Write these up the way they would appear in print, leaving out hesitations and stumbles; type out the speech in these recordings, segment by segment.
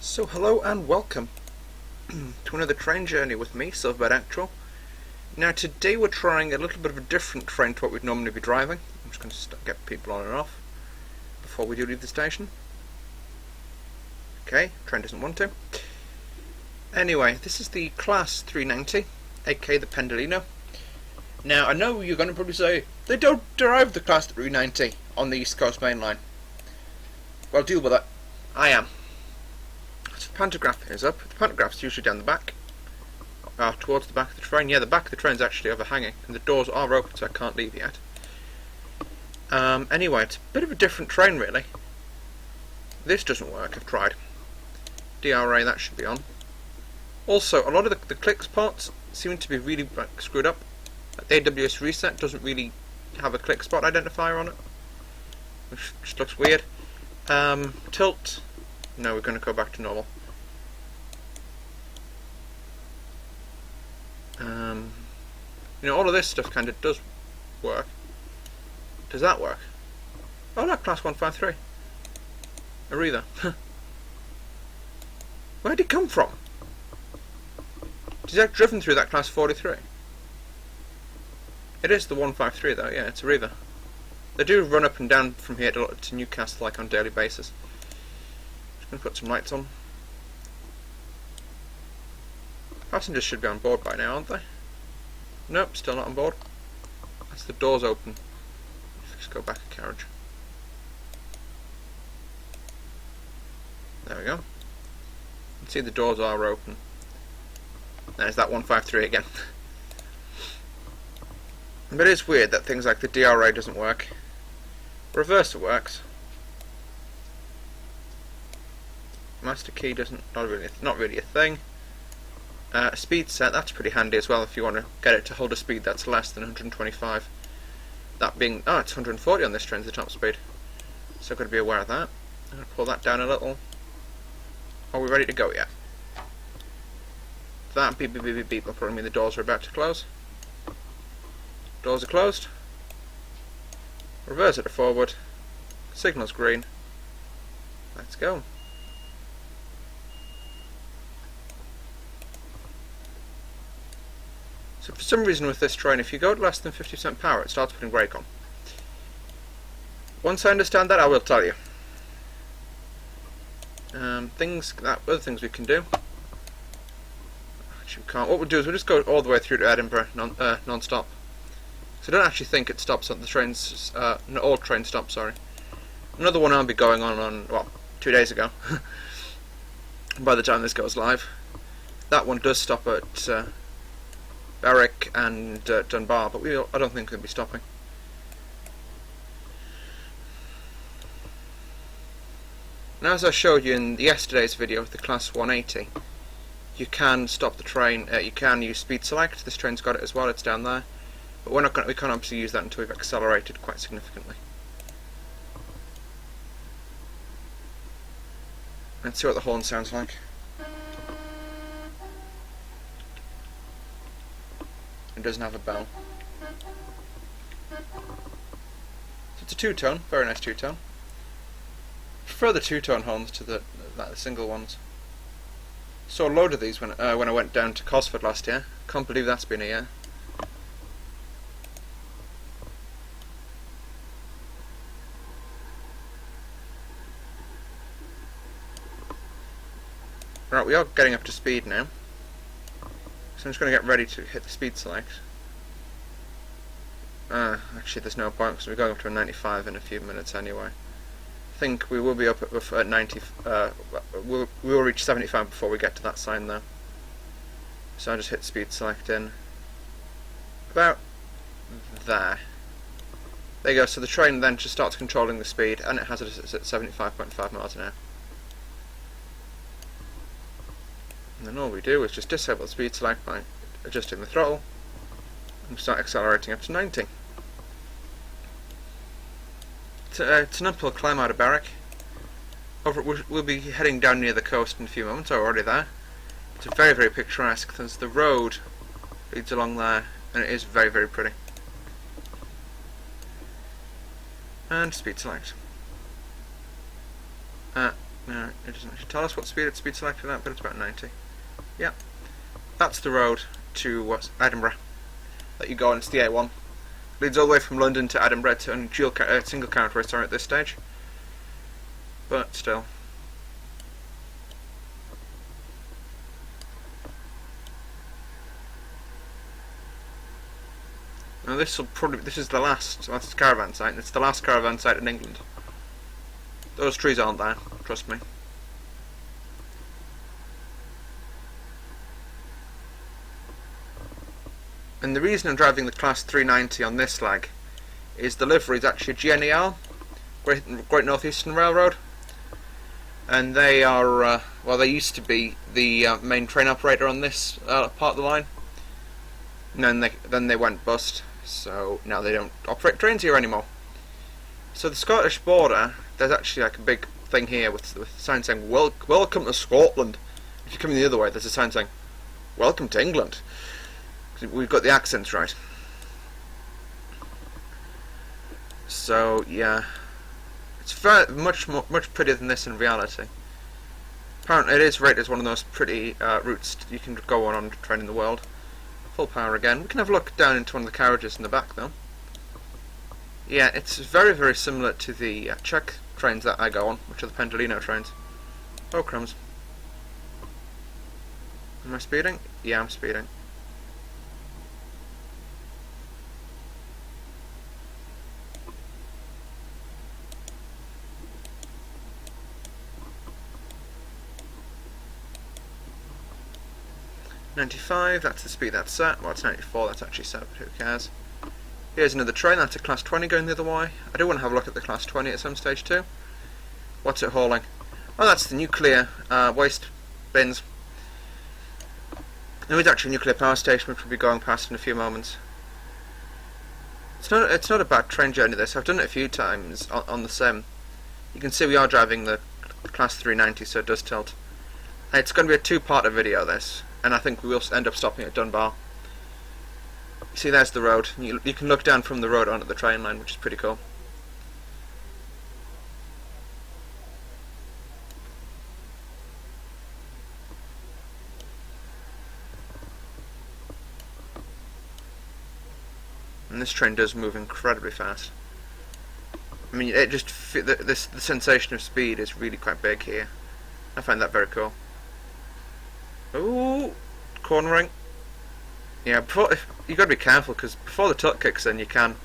So hello and welcome to another train journey with me, Silverbird Actual. Now today we're trying a little bit of a different train to what we'd normally be driving. I'm just going to get people on and off before we do leave the station. Okay, train doesn't want to. Anyway, this is the Class 390, aka the Pendolino. Now I know you're going to probably say, they don't derive the Class 390 on the East Coast Main Line. Well, deal with that. I am. So the pantograph is up. The pantograph's usually down the back. Towards the back of the train. Yeah, the back of the train's actually overhanging, and the doors are open, so I can't leave yet. Anyway, it's a bit of a different train, really. This doesn't work, I've tried. DRA, that should be on. Also, a lot of the clicks parts seem to be really screwed up. Like the AWS reset doesn't really have a click spot identifier on it, which just looks weird. Tilt. No, we're going to go back to normal. All of this stuff kind of does work. Does that work? Oh, no, Class 153. Aretha. Where'd it come from? Is that driven through that Class 43? It is the 153 though, yeah, it's Aretha. They do run up and down from here to Newcastle like on a daily basis. Just going to put some lights on. Passengers should be on board by now, aren't they? Nope, still not on board. That's the doors open. Just go back a carriage. There we go. You can see the doors are open. There's that 153 again. But it is weird that things like the DRA doesn't work. Reverser works. Master key not really a thing. Speed set, that's pretty handy as well if you want to get it to hold a speed that's less than 125. That being, it's 140 on this train's the top speed. So I've got to be aware of that. I'm going to pull that down a little. Are we ready to go yet? That beep beep beep beep beep will probably mean the doors are about to close. Doors are closed. Reverse it to forward. Signal's green. Let's go. So for some reason with this train, if you go to less than 50% power, it starts putting brake on. Once I understand that, I will tell you. Other things we can do. Actually, we can't. What we'll do is we'll just go all the way through to Edinburgh non-stop. So I don't actually think it stops at the trains. All trains stop. Sorry. Another one I'll be going on 2 days ago. By the time this goes live, that one does stop at Berwick and Dunbar, but I don't think we'll be stopping. Now, as I showed you in yesterday's video with the Class 180, you can stop the train. You can use speed select. This train's got it as well. It's down there, but we can't obviously use that until we've accelerated quite significantly. Let's see what the horn sounds like. It doesn't have a bell. So it's a two-tone, very nice two-tone. Prefer the two-tone horns to the single ones. Saw a load of these when I went down to Cosford last year. Can't believe that's been a year. Right, we are getting up to speed now. So I'm just going to get ready to hit the speed select. Actually there's no point because we're going up to a 95 in a few minutes anyway. I think we will be up at 90, we will reach 75 before we get to that sign there. So I just hit speed select in. About there. There you go, so the train then just starts controlling the speed and it has it at 75.5 miles an hour. And then all we do is just disable the speed select by adjusting the throttle and start accelerating up to 90. It's an uphill climb out of Berwick. We'll be heading down near the coast in a few moments. We're already there. It's very, very picturesque. There's the road leads along there, and it is very, very pretty. And speed select. No, it doesn't actually tell us what speed it's speed selected at, but it's about 90. Yeah, that's the road to Edinburgh that you go on. It's the A1. Leads all the way from London to Edinburgh to single carriageway, sorry, at this stage. But still. Now this is the last caravan site, and it's the last caravan site in England. Those trees aren't there, trust me. And the reason I'm driving the Class 390 on this leg is the livery is actually GNER, Great North Eastern Railroad, and they are well, they used to be the main train operator on this part of the line, and then they went bust. So now they don't operate trains here anymore. So the Scottish border, there's actually like a big thing here with a sign saying "Welcome to Scotland." If you're coming the other way, there's a sign saying "Welcome to England." We've got the accents right. So yeah, it's very much prettier than this in reality. Apparently, it is rated as one of the most pretty routes you can go on a train in the world. Full power again. We can have a look down into one of the carriages in the back though. Yeah, it's very, very similar to the Czech trains that I go on, which are the Pendolino trains. Oh crumbs. Am I speeding? Yeah, I'm speeding. .95, that's the speed that's set. Well, it's 94, that's actually set, but who cares? Here's another train, that's a Class 20 going the other way. I do want to have a look at the Class 20 at some stage too. What's it hauling? Oh, that's the nuclear waste bins. There is actually a nuclear power station which we'll be going past in a few moments. It's not a bad train journey this. I've done it a few times on the sim. You can see we are driving the Class 390, so it does tilt. It's going to be a two-parter video this, and I think we will end up stopping at Dunbar. See, there's the road. You can look down from the road onto the train line, which is pretty cool. And this train does move incredibly fast. I mean, it just the sensation of speed is really quite big here. I find that very cool. Ooh, cornering. Yeah, you got to be careful because before the tuck kicks in, you can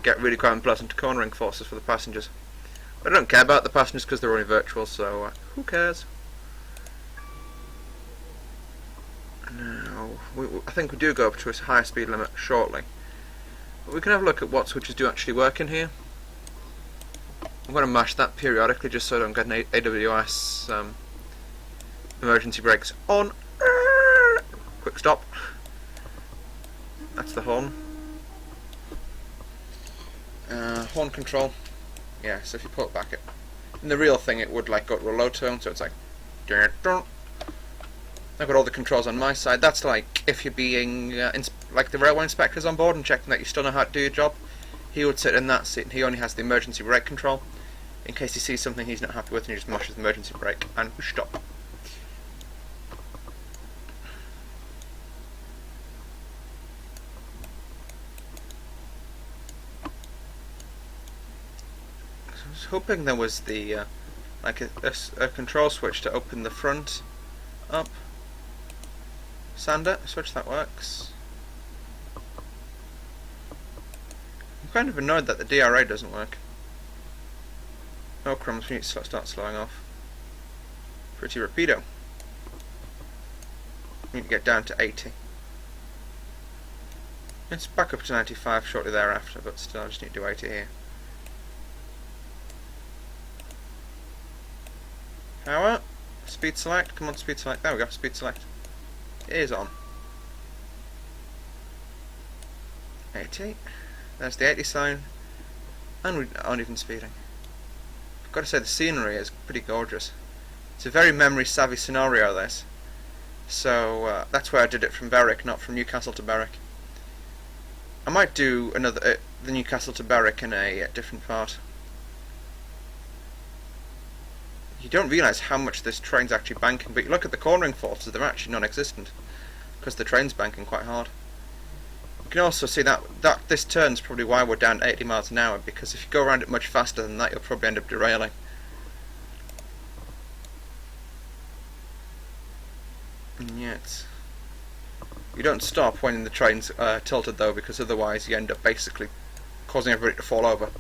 get really quite unpleasant cornering forces for the passengers. But I don't care about the passengers because they're only virtual, so who cares? Now, I think we do go up to a higher speed limit shortly. But we can have a look at what switches do actually work in here. I'm going to mash that periodically just so I don't get an AWS emergency brakes on. Quick stop. That's the horn. Horn control. Yeah, so if you pull it back, in the real thing it would like go to a low tone, so it's like. I've got all the controls on my side. That's like if you're being like the railway inspector's on board and checking that you still know how to do your job. He would sit in that seat and he only has the emergency brake control in case he sees something he's not happy with and he just mashes the emergency brake and stop. I was hoping there was the like a control switch to open the front up. Sander, switch that works. I'm kind of annoyed that the DRA doesn't work. Oh crumbs, we need to start slowing off. Pretty rapido. We need to get down to 80. It's back up to 95 shortly thereafter, but still I just need to do 80 here. Power, speed select, come on speed select, there we go, speed select. It is on. 80. There's the 80 sign. And we aren't even speeding. I've got to say the scenery is pretty gorgeous. It's a very memory savvy scenario this. So that's why I did it from Berwick, not from Newcastle to Berwick. I might do another the Newcastle to Berwick in a different part. you don't realise how much this train's actually banking, but you look at the cornering forces, they're actually non-existent, because the train's banking quite hard. You can also see that this turn's probably why we're down 80 miles an hour, because if you go around it much faster than that, you'll probably end up derailing. And yet, you don't stop when the train's tilted though, because otherwise you end up basically causing everybody to fall over.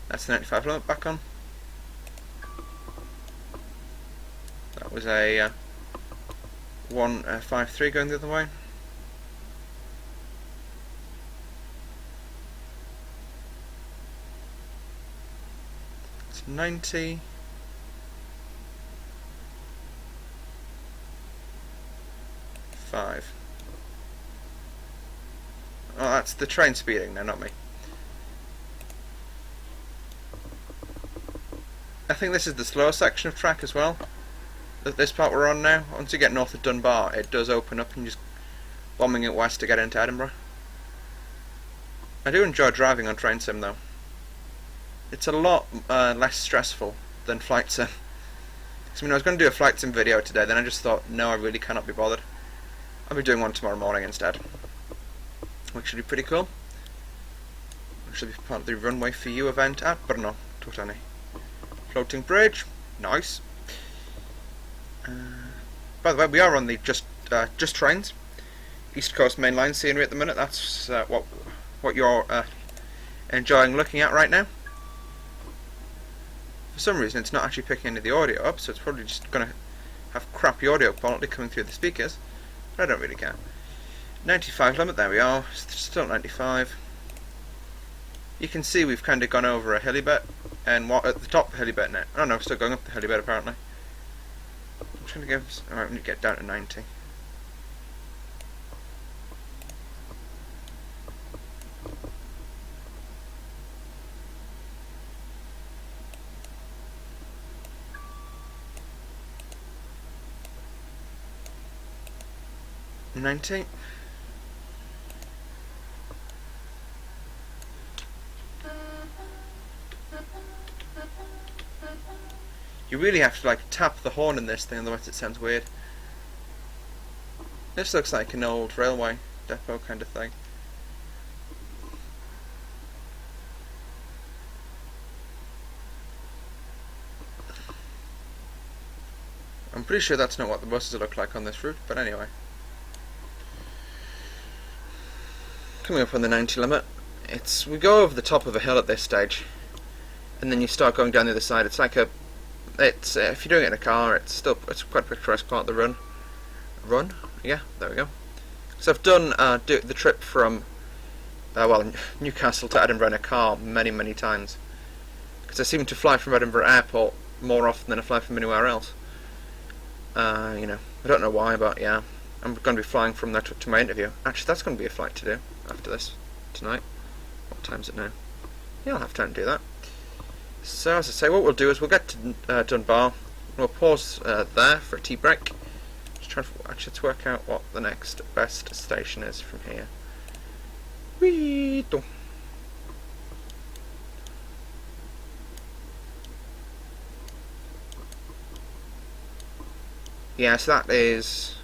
That's the 95 limit back on. That was a 153 going the other way. It's 90. Oh, that's the train speeding now, not me. I think this is the slower section of track as well. This part we're on now. Once you get north of Dunbar, it does open up and just bombing it west to get into Edinburgh. I do enjoy driving on train sim though. It's a lot less stressful than flight sim. I mean, I was going to do a flight sim video today, then I just thought, no, I really cannot be bothered. I'll be doing one tomorrow morning instead, which should be pretty cool. Which should be part of the Runway for You event at Brno, Totani. Floating bridge, nice. By the way, we are on the just trains, East Coast Main Line scenery at the minute. That's what you're enjoying looking at right now. For some reason, it's not actually picking any of the audio up, so it's probably just going to have crappy audio quality coming through the speakers. But I don't really care. 95 limit, there we are. Still 95. You can see we've kind of gone over a hilly bit, and what at the top of the hilly bit now. Oh no, still going up the hilly bit apparently. I'm trying to give. Alright, we need to get down to 90. You really have to like tap the horn in this thing, otherwise it sounds weird. This looks like an old railway depot kind of thing. I'm pretty sure that's not what the buses look like on this route, but anyway. Coming up on the 90 limit, we go over the top of a hill at this stage, and then you start going down the other side. It's like if you're doing it in a car, it's quite a picturesque part of the run. Yeah, there we go. So I've done the trip from Newcastle to Edinburgh in a car many times, because I seem to fly from Edinburgh Airport more often than I fly from anywhere else. You know, I don't know why, but yeah, I'm going to be flying from there to my interview. Actually, that's going to be a flight to do after this tonight. What time is it now? Yeah, I'll have time to do that. So as I say, what we'll do is we'll get to Dunbar. We'll pause there for a tea break. Just trying to work out what the next best station is from here. Whee! Yeah, so that is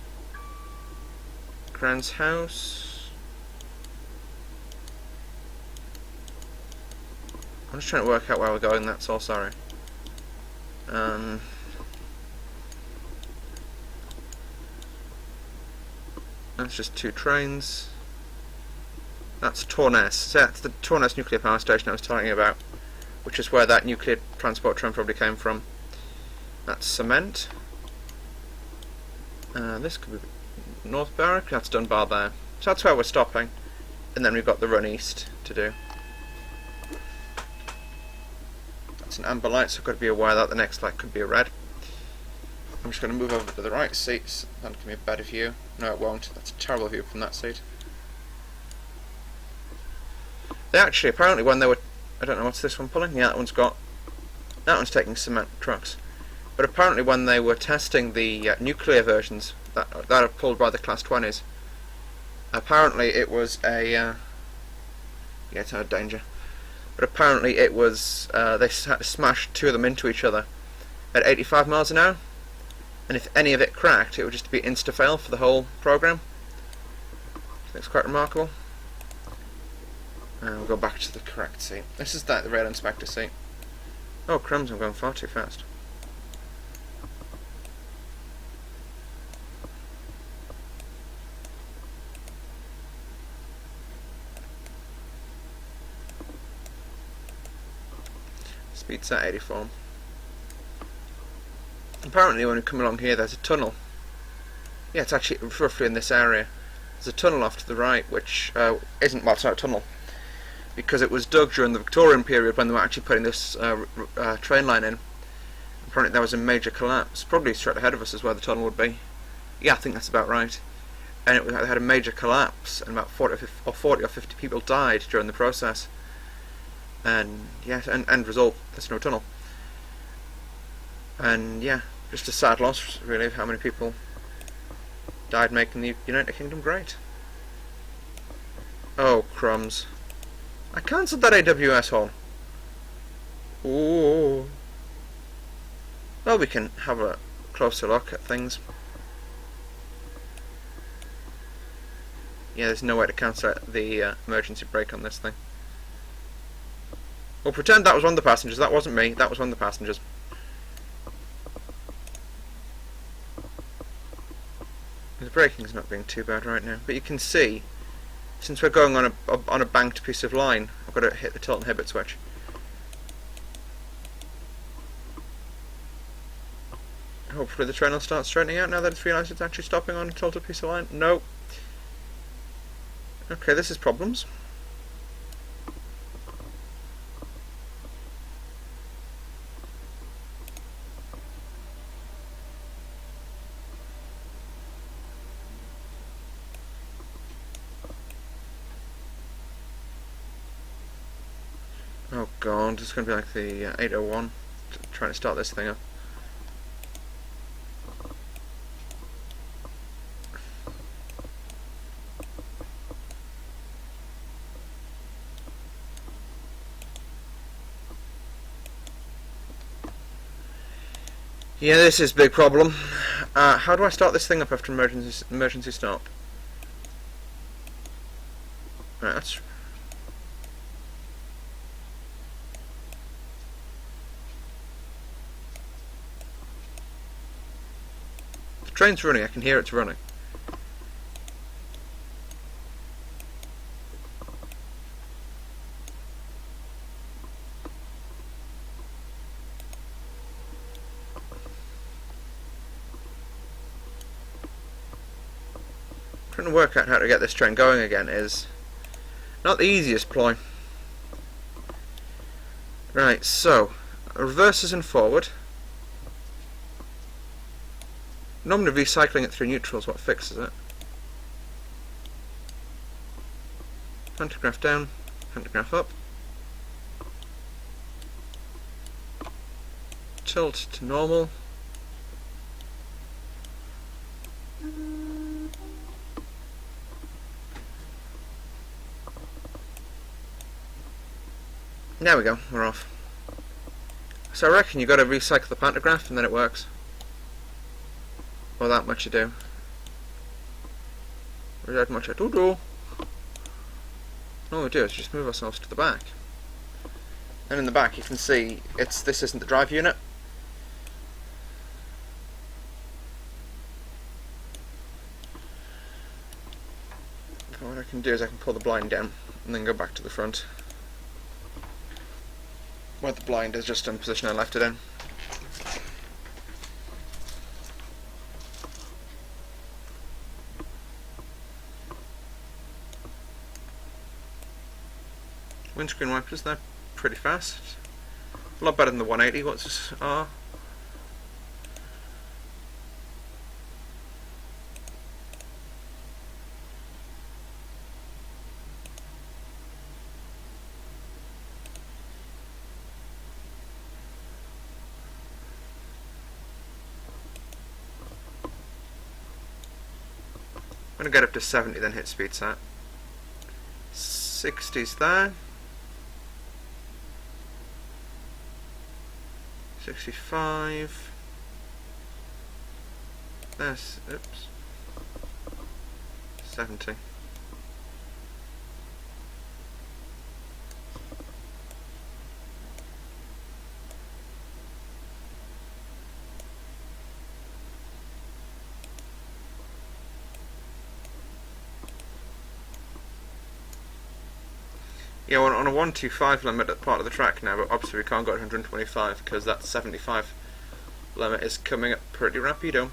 Grand's house. I'm just trying to work out where we're going, that's all, sorry. That's just two trains. That's Torness. So that's the Torness nuclear power station I was talking about, which is where that nuclear transport train probably came from. That's Cement. This could be North Berwick, that's Dunbar there. So that's where we're stopping. And then we've got the run east to do. That's an amber light, so I've got to be aware that the next light could be a red. I'm just going to move over to the right seats. That'll give me a better view. No, it won't. That's a terrible view from that seat. They actually, apparently when they were... I don't know, what's this one pulling? Yeah, that one's taking cement trucks. But apparently when they were testing the nuclear versions that are pulled by the Class 20s, apparently it was a... yeah, it's out of danger. but apparently it was they had to smash two of them into each other at 85 miles an hour, and if any of it cracked, it would just be insta-fail for the whole program. It's quite remarkable. We'll go back to the correct seat. This is the rail inspector seat. Oh crumbs, I'm going far too fast. Speed's at 84. Apparently when we come along here there's a tunnel. Yeah, it's actually roughly in this area. There's a tunnel off to the right which isn't, well, it's not a tunnel, because it was dug during the Victorian period when they were actually putting this train line in. Apparently there was a major collapse, probably straight ahead of us is where the tunnel would be. Yeah, I think that's about right. And it had a major collapse, and about 40 or 50 people died during the process. And yeah, end result, there's no tunnel. And yeah, just a sad loss really of how many people died making the United Kingdom great. Oh crumbs. I cancelled that AWS hole. Ooh. Well, we can have a closer look at things. Yeah, there's no way to cancel the emergency brake on this thing. We'll pretend that was one of the passengers. That wasn't me. That was one of the passengers. The braking's not being too bad right now, but you can see, since we're going on a banked piece of line, I've got to hit the tilt and inhibit switch. Hopefully the train will start straightening out now that it's realised it's actually stopping on a tilted piece of line. No. Okay, this is problems. Oh god, it's going to be like the 801 trying to start this thing up. Yeah, this is a big problem. How do I start this thing up after emergency stop? Right, that's... The train's running, I can hear it's running. Trying to work out how to get this train going again is not the easiest ploy. Right, so reverses and forward. Normally recycling it through neutral is what fixes it. Pantograph down, pantograph up. Tilt to normal. There we go, we're off. So I reckon you've got to recycle the pantograph and then it works. Or that much you do. Or that much I do. All we do is just move ourselves to the back. And in the back you can see this isn't the drive unit. So what I can do is I can pull the blind down and then go back to the front, where the blind is just in the position I left it in. Windscreen wipers, they're pretty fast. A lot better than the 180 watts are. I'm going to get up to 70 then hit speed set. 60's there. 65. There's, oops, 70. Yeah, we're on a 125 limit at part of the track now, but obviously we can't go at 125 because that 75 limit is coming up pretty rapido.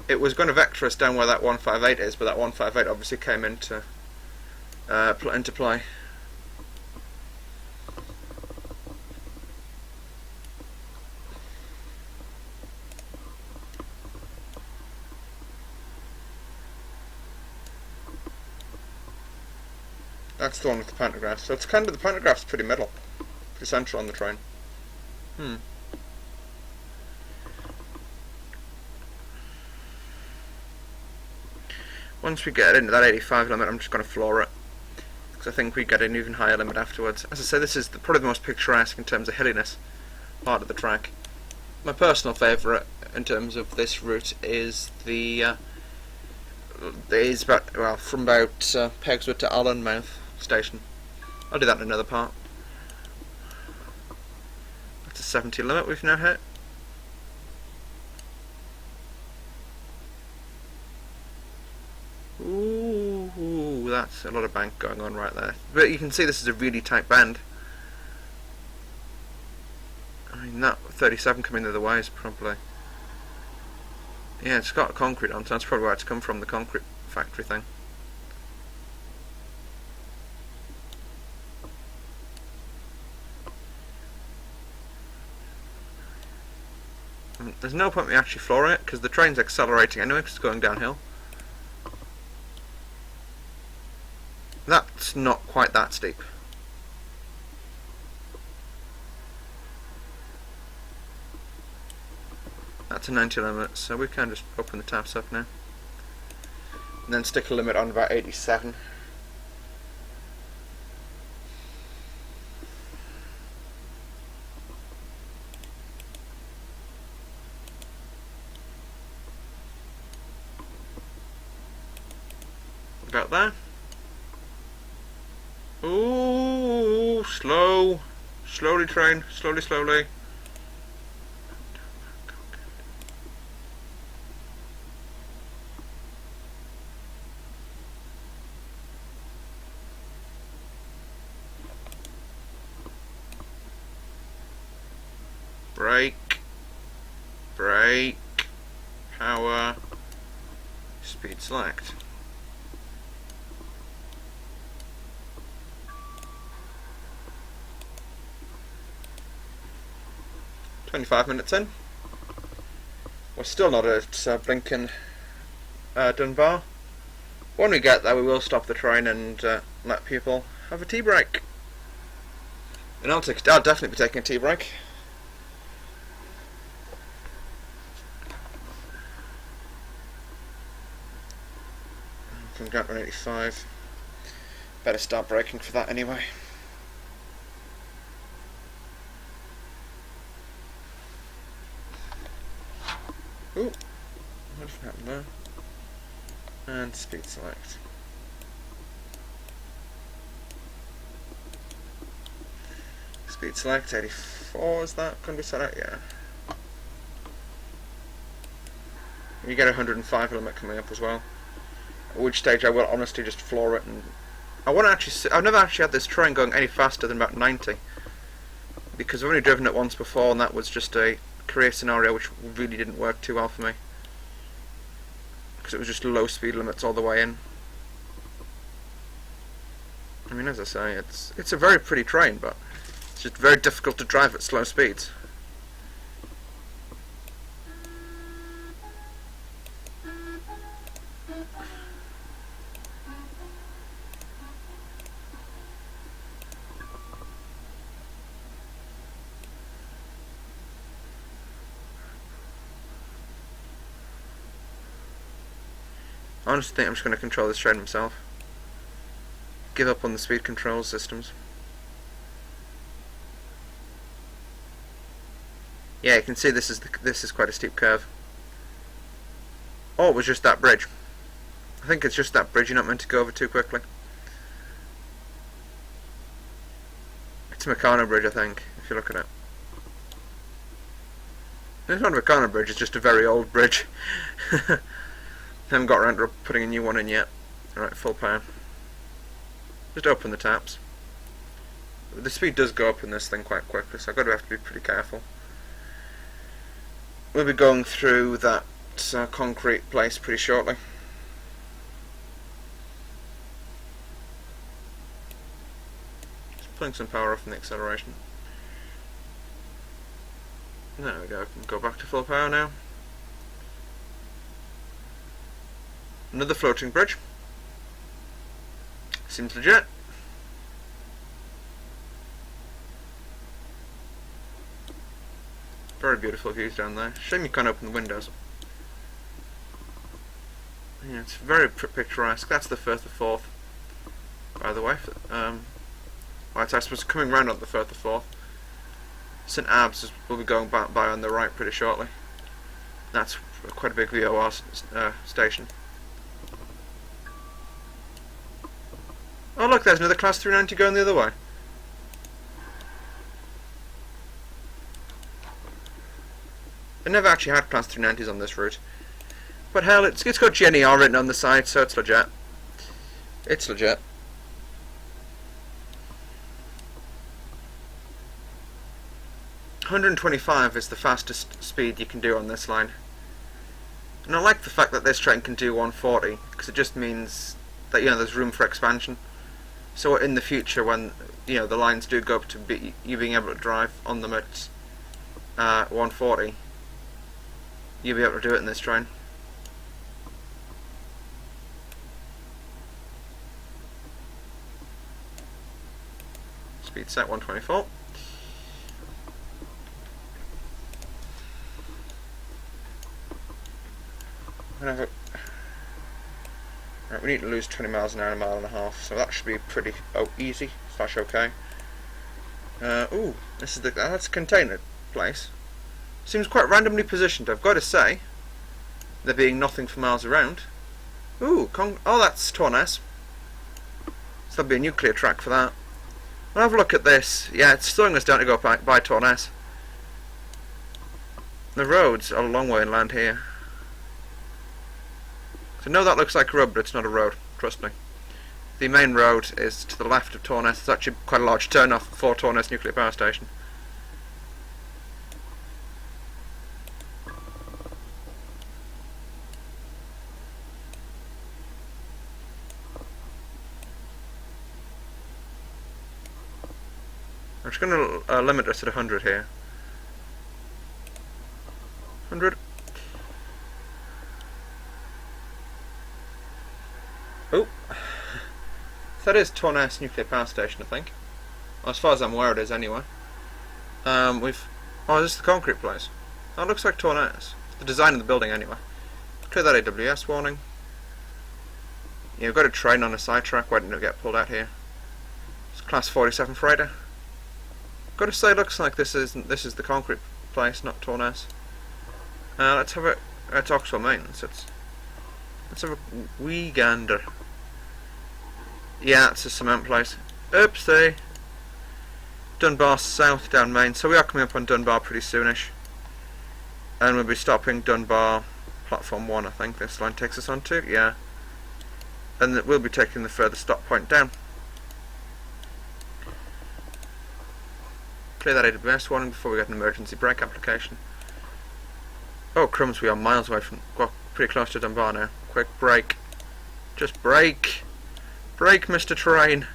It was going to vector us down where that 158 is, but that 158 obviously came into play. That's the one with the pantograph. So it's kind of, the pantograph's pretty middle, pretty central on the train. Once we get into that 85 limit, I'm just going to floor it, because I think we get an even higher limit afterwards. As I say, this is probably the most picturesque in terms of hilliness part of the track. My personal favourite in terms of this route is the from about Pegswood to Allenmouth station. I'll do that in another part. That's a 70 limit we've now hit. Ooh, that's a lot of bank going on right there. But you can see this is a really tight bend. I mean, that 37 coming the other way is probably... Yeah, it's got concrete on, so that's probably where it's come from, the concrete factory thing. There's no point in me actually flooring it, because the train's accelerating anyway, because it's going downhill. That's not quite that steep. That's a 90 limit, so we can just open the taps up now. And then stick a limit on about 87. About there. Ooh, slow. Slowly train, slowly, slowly. Brake, brake, power, speed select. "25 minutes in. We're still not at blinking Dunbar. When we get there, we will stop the train and let people have a tea break. And I'll definitely be taking a tea break. From Grant 185. Better start braking for that anyway. Ooh, what happened there? And speed select. Speed select 84, is that going to be set out? Yeah. You get a 105 limit coming up as well. At which stage I will honestly just floor it, and I want to actually. I've never actually had this train going any faster than about 90, because I've only driven it once before, and that was just a career scenario which really didn't work too well for me, because it was just low speed limits all the way in. I mean, as I say, it's a very pretty train, but it's just very difficult to drive at slow speeds. I honestly think I'm just going to control this train myself. Give up on the speed control systems. Yeah, you can see this is quite a steep curve. Oh, it was just that bridge. I think it's just that bridge you're not meant to go over too quickly. It's a Meccano bridge, I think, if you look at it. It's not a Meccano bridge, it's just a very old bridge. Haven't got around to putting a new one in yet. Alright, full power. Just open the taps. The speed does go up in this thing quite quickly, so I've got to have to be pretty careful. We'll be going through that concrete place pretty shortly. Just pulling some power off from the acceleration. There we go, can go back to full power now. Another floating bridge. Seems legit. Very beautiful views down there. Shame you can't open the windows. Yeah, it's very picturesque. That's the Firth of Forth, by the way. Right, I suppose coming round on the Firth of Forth. St Abbs will be going by on the right pretty shortly. That's quite a big VOR station. Oh look, there's another Class 390 going the other way. I never actually had Class 390s on this route. But hell, it's got GNER written on the side, so it's legit. It's legit. $125 is the fastest speed you can do on this line. And I like the fact that this train can do 140, because it just means that, you know, there's room for expansion. So in the future, when, you know, the lines do go up to you being able to drive on them at 140, you'll be able to do it in this train. Speed set 124. Right, we need to lose 20 miles an hour, a mile and a half, so that should be pretty easy, slash okay. Ooh, this is that's a container place. Seems quite randomly positioned, I've got to say. There being nothing for miles around. Ooh, oh, that's Torness. So there'll be a nuclear track for that. We'll have a look at this. Yeah, it's slowing us down to go by Torness. The roads are a long way inland here. So no, that looks like a road, but it's not a road, trust me. The main road is to the left of Torness. It's actually quite a large turn-off for Torness Nuclear Power Station. I'm just going to limit us at 100 here. 100. Oh, that is Torness Nuclear Power Station, I think. Well, as far as I'm aware, it is anyway. Oh, is this the concrete place? That looks like Torness. The design of the building, anyway. Clear that AWS warning. Yeah, we've got a train on a sidetrack. Why didn't it get pulled out here? It's Class 47 freighter. Got to say, looks like this is the concrete place, not Torness. Let's have it's Oxford Maintenance. Let's have a wee gander. Yeah, it's a cement place. Oopsie. Dunbar South down Main. So we are coming up on Dunbar pretty soonish. And we'll be stopping Dunbar Platform 1, I think this line takes us on to. Yeah. And we'll be taking the further stop point down. Clear that AWS warning before we get an emergency brake application. Oh crumbs, we are miles away from... Well, pretty close to Dunbar now. Quick brake. Just brake. Brake, Mr. Train.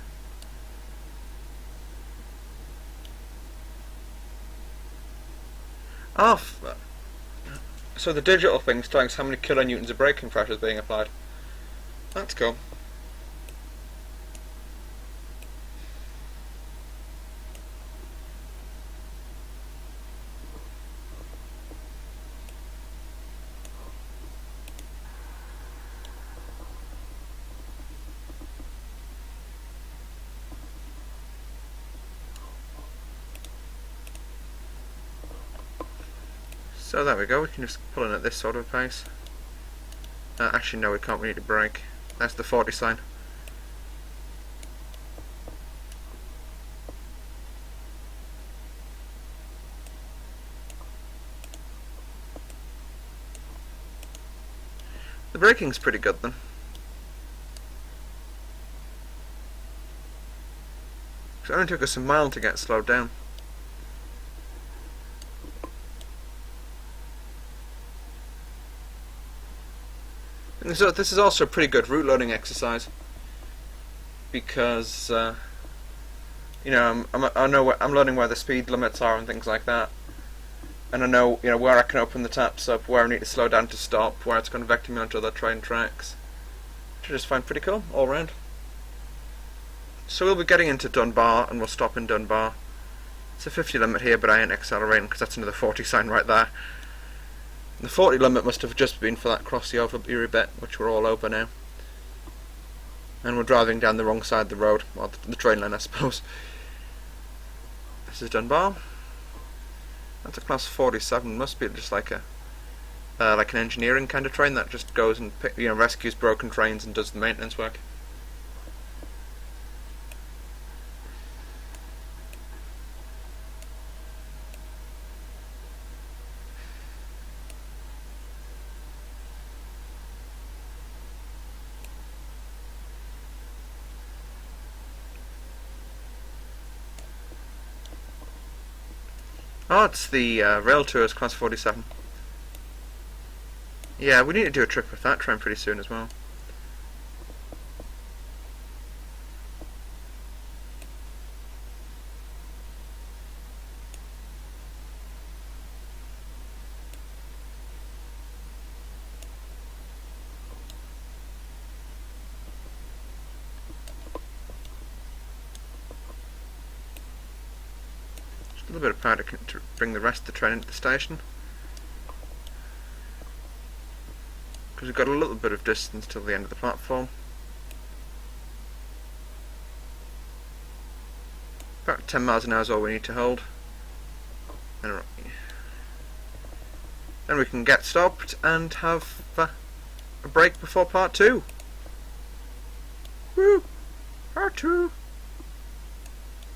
Oh, so the digital thing's telling us how many kilonewtons of braking pressure is being applied. That's cool. So there we go, we can just pull in at this sort of a pace. Actually no, we can't, we need to brake. That's the 40 sign. The braking's pretty good then. It only took us a mile to get slowed down. And so this is also a pretty good route loading exercise because you know I know I'm learning where the speed limits are and things like that, and I know where I can open the taps up, where I need to slow down to stop, where it's going to vector me onto other train tracks, which I just find pretty cool all round. So we'll be getting into Dunbar and we'll stop in Dunbar. It's a 50 limit here, but I ain't accelerating because that's another 40 sign right there. The 40 limit must have just been for that cross the over Bury bit, which we're all over now. And we're driving down the wrong side of the road, well, the train line I suppose. This is Dunbar. That's a class 47, must be just like an engineering kind of train that just goes and rescues broken trains and does the maintenance work. Oh, it's the Rail Tours Class 47. Yeah, we need to do a trip with that train pretty soon as well. A little bit of power to bring the rest of the train into the station, because we've got a little bit of distance till the end of the platform. About 10 miles an hour is all we need to hold. Then we can get stopped and have a break before part 2. Woo! Part 2!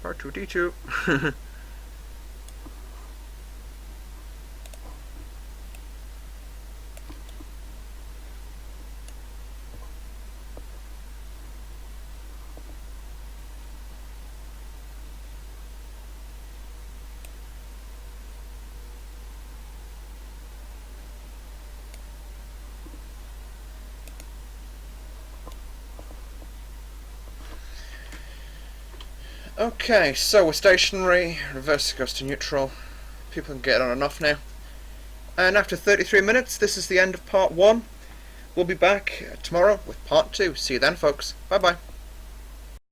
Part 2D2. Okay, so we're stationary, reverse goes to neutral, people can get on and off now. And after 33 minutes, this is the end of part 1. We'll be back tomorrow with part 2. See you then, folks. Bye bye.